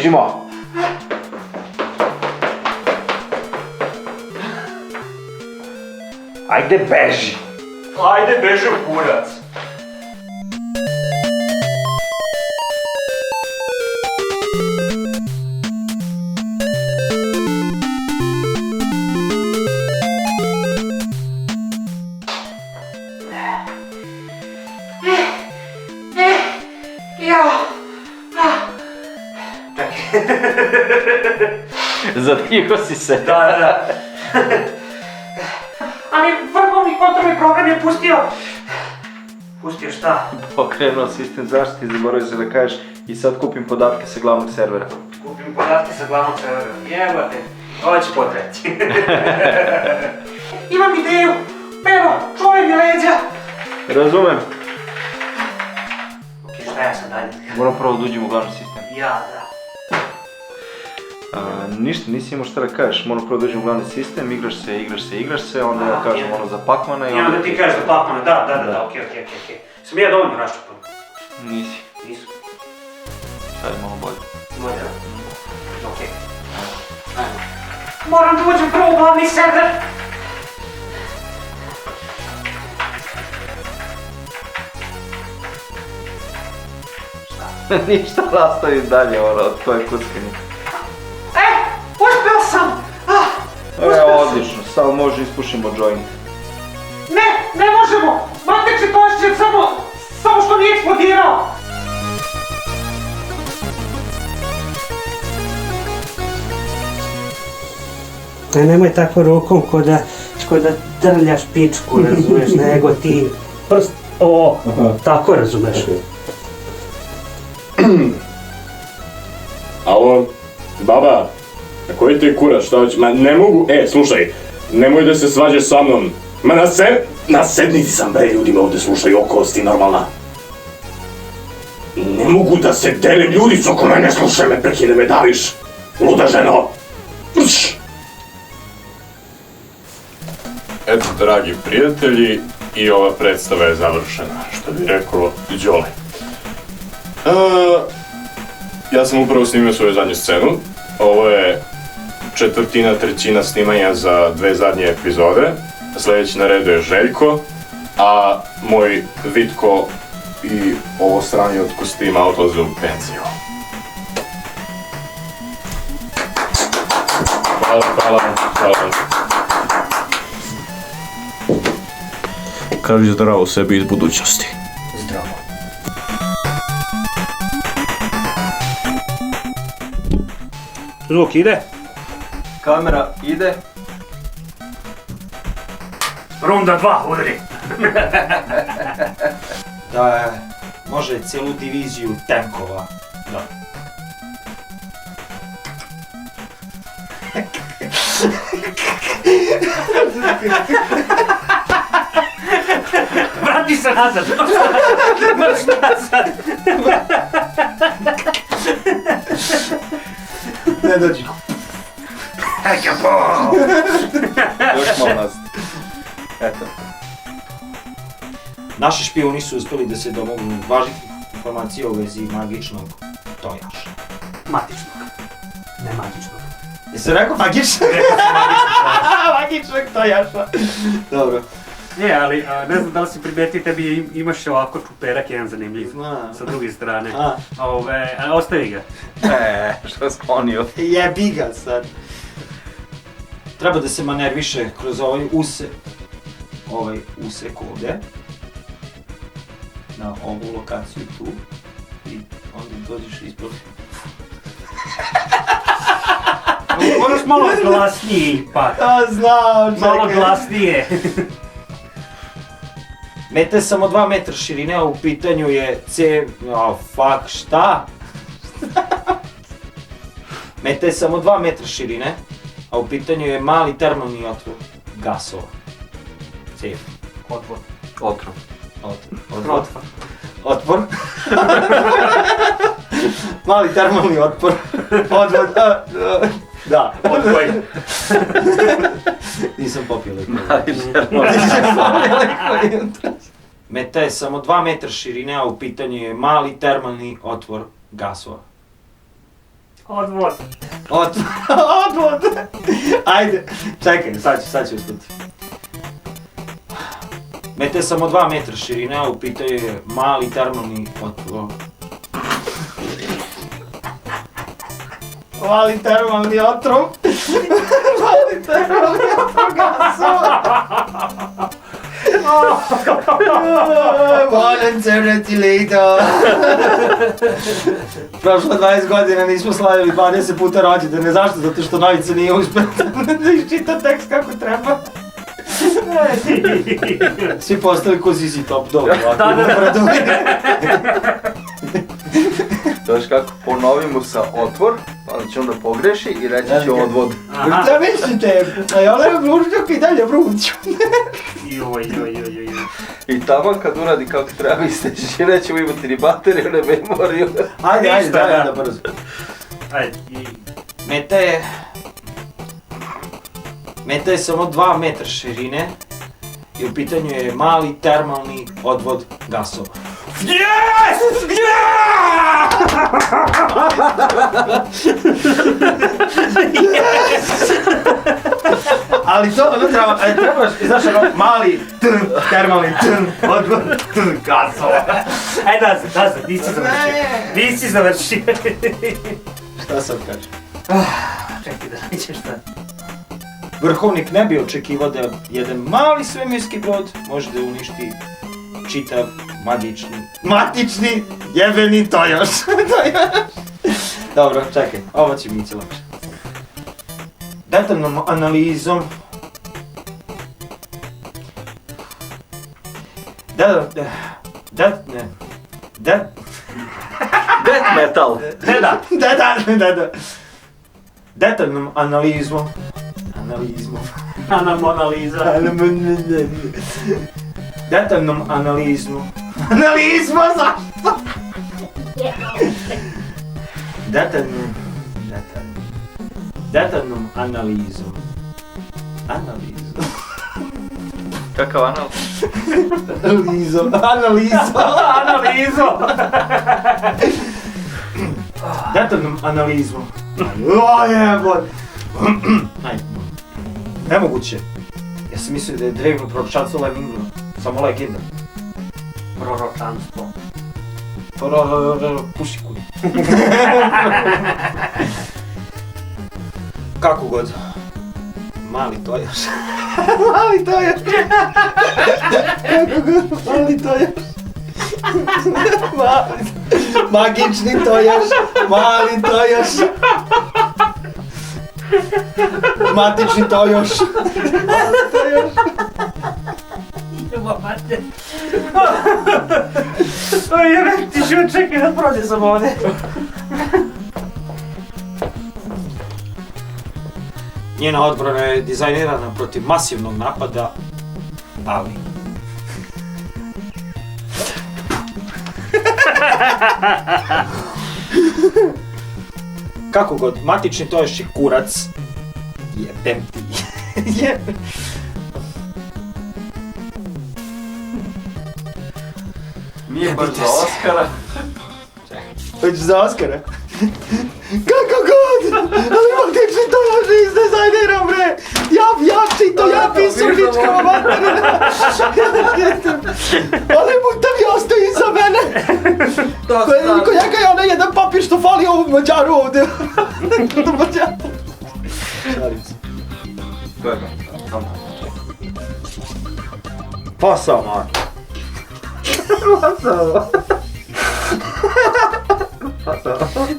Bežimo! Ajde beži! Ajde beži u kurac! Zadigo si se. Da. Ali vrhovni kontrolni program je pustio... Pustio šta? Pokrenuo sistem zaštite i zaboravio se da kažeš i sad kupim podatke sa glavnog servera. Kupim podatke sa glavnog servera. Jebate, ovo će potrebiti. Imam ideju! Evo, čuvaj mi leđa! Razumem. Okej, šta ja sam dalje? Moram prvo da uđem u glavni sistem. Ja, da. Ništa, nisi imao šta da kažeš, moram prvo da uđem u glavni sistem, igraš se, onda ja kažem ono za Pacmana i onda ti kažeš za Pacmana, da, okej. Sam ja dovoljno raščupan? Nisi. Nisu. Sad je malo bolje. Bolje, da? Okej. Ajmo. Moram da uđem prvo u glavni server! Ništa, nastavi dalje od tvoje kuckanje. Uspeo sam! Odlično, samo može ispušimo joint. Ne možemo! Mateči Tošić samo što nije eksplodirao! Nemoj tako rukom ko da drljaš pičku, razumeš, nego ti prst, tako razumeš. Alo, baba, koji ti kurac, šta hoće? Ma ne mogu, slušaj, nemoj da se svađaš sa mnom. Ma na sednici sam, bre, ljudima ovde slušaju okolosti normalna. Ne mogu da se delim, ljudi su oko mene, slušaj me, prekine me daviš. Luda ženo. Eto, dragi prijatelji, i ova predstava je završena, što bi rekao Đole. Ja sam upravo snimio svoju zadnju scenu. Ovo je trećina snimanja za 2 zadnje epizode. Sljedeći na redu je Željko, a moj Vitko i ovo sranje od kostima odlaze u penziju. Hvala. Kaži zdravo sebi iz budućnosti. Zdravo. Zvuk ide? Kamera ide. Runda 2, udri! Da može cijelu diviziju tankova. Da. Vrati se nazad! Vrš nazad! Ne dođi. Još malo nazad. Eto. Naši špijuni su uspjeli da se domognu važnih informacija u vezi magičnog tojaša. Matičnog. Ne magičnog. Jesi rekao magičnog? Magičnog tojaša. Dobro. Ne, ali ne znam da li si primetio, tebi imaš ovako čuperak jedan zanimljiv. Sa druge strane. Ostavi ga. Što je sklonio? Jebi ga sad. Treba da se manerviše kroz ovaj usek ovdje. Na ovu lokaciju tu. I onda dođeš ispod. Moraš malo glasnije ipak. Znam, čekaj. Malo glasnije. Meta je samo 2 metra širine, a u pitanju je šta? Meta je samo 2 metra širine, a u pitanju je mali termalni otvor gasova. Cef. Otvor. Otpor. Mali termalni otpor. Odvod. Da. Odvoj. Nisam popio liko. Mali termalni. Meta je samo 2 metra širine, a u pitanju je mali termalni otvor gasova. Odvod. Odvod. Ajde, čekaj, sad ću uspjeti. Meta je samo 2 metra širine, a u pitanju je mali termalni otvor. Mali termalni otrov. Mali termalni otrov gasova. Volim crneti lito. Prošlo 20 godina nismo slavili 20 puta rođendane. Zašto? Zato što Novica nije uspio da iščita tekst kako treba. Svi postali ko ZZ Top, dobro, ovako napreduje. Znaš kako, ponovimo sa otvor, pa će onda pogreši i reći će odvod. Šta mislite? A ja ne vrućnjak i dalje vruću. Joj. I tamo kad uradi kako treba isteći, nećemo imati ni bateriju, ni memoriju. Ajde, da brzo. Ajde, Meta je samo 2 metra širine i u pitanju je mali termalni odvod gasova. Ali to ono trebaš, znaš ono, mali termalni odvod gasova. Ajde, nazad, nisi završio. Šta sad kažeš? Čekaj da nećeš šta. Vrhovnik ne bi očekivao da jedan mali svemirski brod može da uništi čitav matični jebeni tojoš. Dobro, čekaj, ovo će mi ići lakše. Detaljnom analizom Death metal. Detaljnom analizom Anamoniza. Detaljnom analizom zašto? Detaljnom analizom. Kakav anal? Analizo. Detaljnom analizom. O jebot! Ajde. Nemoguće. Ja sam mislio da je drevno proročanstvo Lemingno. Samo legenda. Proročanstvo. Pušiku. Kako god. Mali tojaš. Mali tojaš. Kako god. Mali tojaš. Magični tojaš. Mali tojaš. Matični tojaš. Mali tojaš. Idemo, mate. Oj, ti ću čekaj da prođe sam ovdje. Njena odbrana je dizajnirana protiv masivnog napada, ali... Kako god, matični tojaš je kurac. Jebem ti. Jebem. Nije baš za Oskara. Hoćeš za Oskara? Kako god! Ali matični tojaš je izdizajniran, bre! Ja čito, ja pisao pičkama materina! Ali mu mi ostaje iza mene! Ko njega je onaj jedan papir što fali ovom Mađaru ovdje. Šalim se. Posao, man.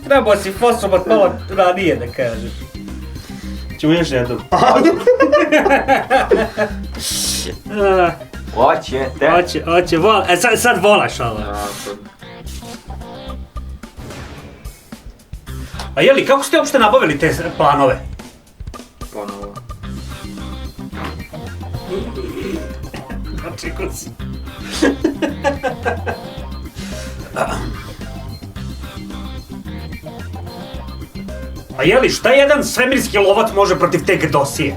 Trebao si fosomat malo ranije da kažeš. Čuješ jednom? Hoće, vola. Sad volaš ovo. A jeli, kako ste uopšte nabavili te planove? Ponovo. Očekuo si. A jeli, šta jedan svemirski lovat može protiv te gdosije?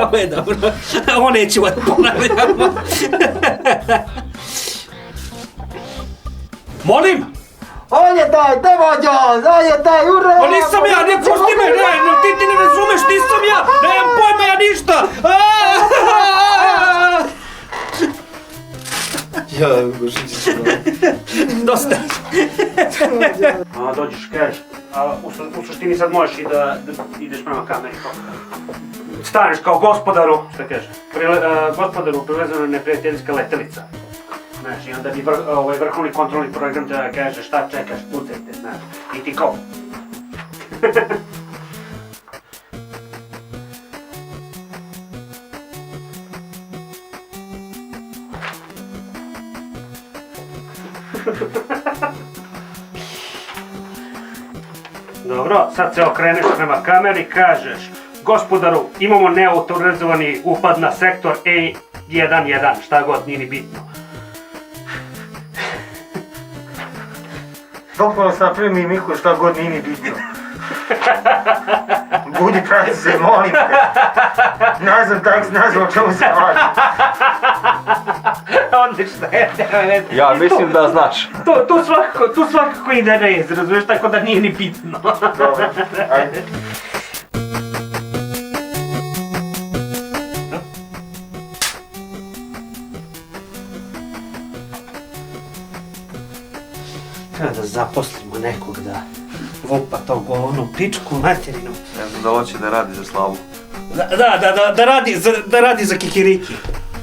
Ovo je dobro. Ovo neću da ponavljamo. Molim? On je taj, Temođo, on je taj, ura! Pa nisam ja, ne pusti me, ne, ti ne razumeš, nisam ja, nemam pojma ja ništa! Ja, Božići ću Dosta. Dođeš, kažeš, u suštini sad možeš i da ideš prema kameri. Staneš kao gospodaru, šta kažeš, gospodaru privezana neprijateljska letelica. Znaš, i onda bi vrhovni kontrolni program te kaže šta čekaš, pucajte, znaš, i ti kao... Dobro, sad se okreneš prema kameri, kažeš, gospodaru, imamo neautorizovani upad na sektor E11, šta god, nije ni bitno. Bukvalno sam primi Miku šta god nije ni bitno. Budi pravi se, molim te. Ne znam o čemu se radi. Odlično je. Ja mislim da znaš. Tu svakako ide rez, razumiješ, tako da nije ni bitno. Dobro, ajde. Treba da zaposlimo nekog da vupa to govno pičku materinu. Ne znam da hoće da radi za slavu. Da radi za kikiriki.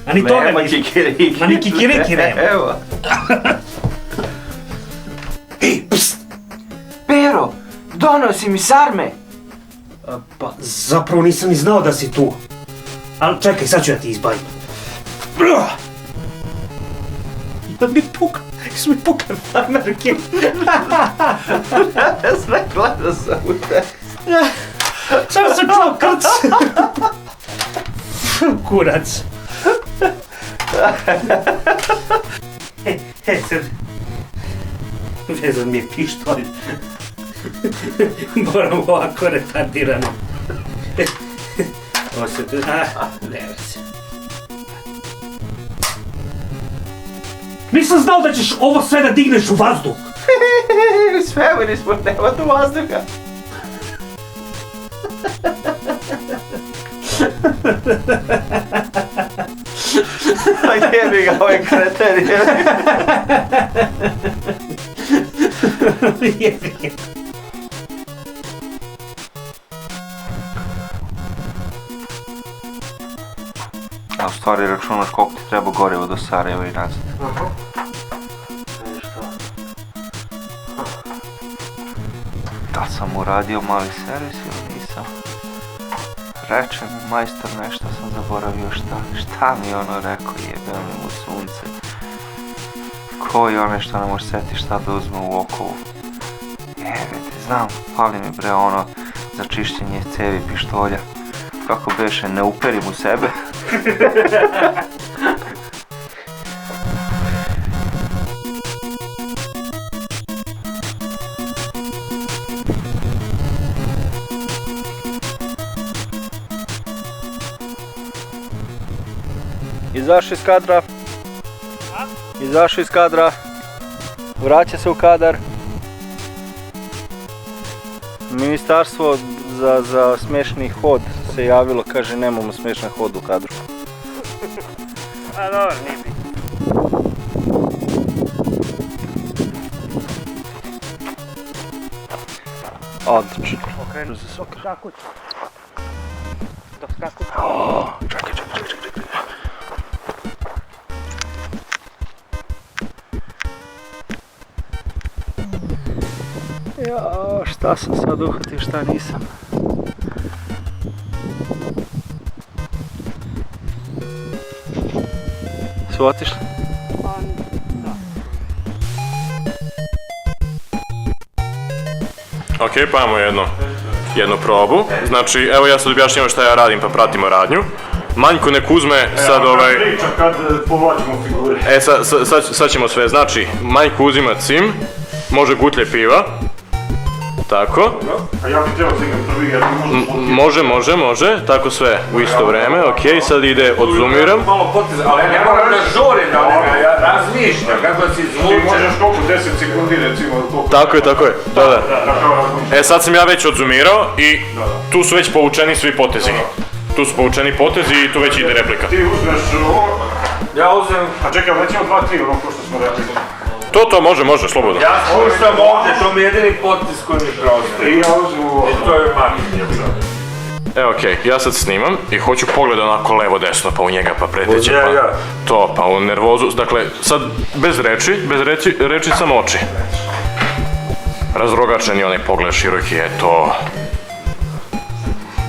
A ni to nema kikiriki. Ma ni kikiriki nema. Evo. Ej, pst! Pero, donosi mi sarme. Pa zapravo nisam ni znao da si tu. Ali čekaj, sad ću ja ti izbavim. Da mi puka farmerke. Sve gleda sam u te. Samo sam čuo krc. Kurac. Sad. Vezan mi je pištolj. Moram ovako retardirano. Osjetu, ne se. Nisam znao da ćeš ovo sve da digneš u vazduh. Svemir ispod nema tu vazduha. Pa jebi ga ovaj kreten, Jebi ga. A u stvari računaš koliko ti treba gorivo do Sarajeva i nazad. Da sam uradio mali servis ili nisam? Reče mi majstor nešto, sam zaboravio šta mi ono rekao, jebem mu sunce. Ko je ono što ne može seti šta da uzme u okovu? Jebete, znam, fali mi bre ono za čišćenje cevi pištolja. Kako beše, ne uperim u sebe. Izašao iz kadra. Izašao iz kadra. Vraća se u kadar. Ministarstvo za smješni hod se javilo, kaže nemamo smješan hod u kadru. A dobro, nije bi. Odlično. Okrenu se sok. Kako ću? Kako ću? Čekaj. Ja, šta sam sad uhvatio, šta nisam. Su otišli? Ok, pa imamo jednu probu. Znači, evo ja sad objašnjavam šta ja radim pa pratimo radnju. Manjko nek uzme sad ovaj... Priča kad povlačimo figure. Sad ćemo sve, znači, Manjko uzima cim, može gutlje piva, Tako. A ja bih trebao stignam prvi jer mi Može, tako sve u isto vreme, okej, sad ide odzumiram. Malo potez, ali ne moram da žurim, ja razmišljam kako si Ti zvuče. možeš koliko, 10 sekundi recimo koliko... Tako je, da. Sad sam ja već odzumirao i tu su već povučeni svi potezi. Tu su povučeni potezi i tu već ide replika. Ti uzmeš ovo, Ja uzem, a čekaj, nećemo 2-3 ono ko što smo rekli. To može, slobodno. ja slušam ovdje, to mi je jedini potez koji mi preostaje. I ja uzmem ovo. I to je maksimum. Evo okej, ja sad snimam i hoću pogled onako levo desno pa u njega pa preteći pa Ja. to pa u nervozu, dakle sad bez reči samo oči. Razrogačen je onaj pogled široki, eto,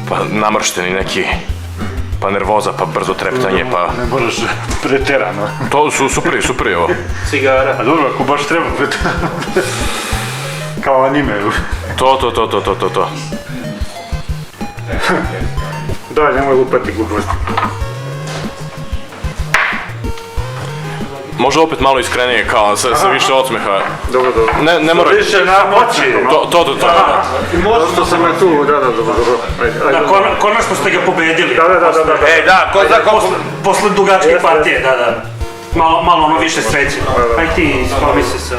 pa namršteni neki, pa nervoza, pa brzo treptanje, pa Ne moraš preterano. to su super je ovo. Cigara. A dobro, ako baš treba preterano. Kao anime. To. Daj, nemoj lupati gluposti. Može opet malo iskrenije, kao sa više osmeha. Dobro. Ne mora... Više na moći. To. Što sam je tu, dobro. Ajde. Konačno ste ga pobedili. Da. Ej, da, ko za koliko... Posle dugačke partije, da. Malo ono više sreće. Aj ti, spomi se sa...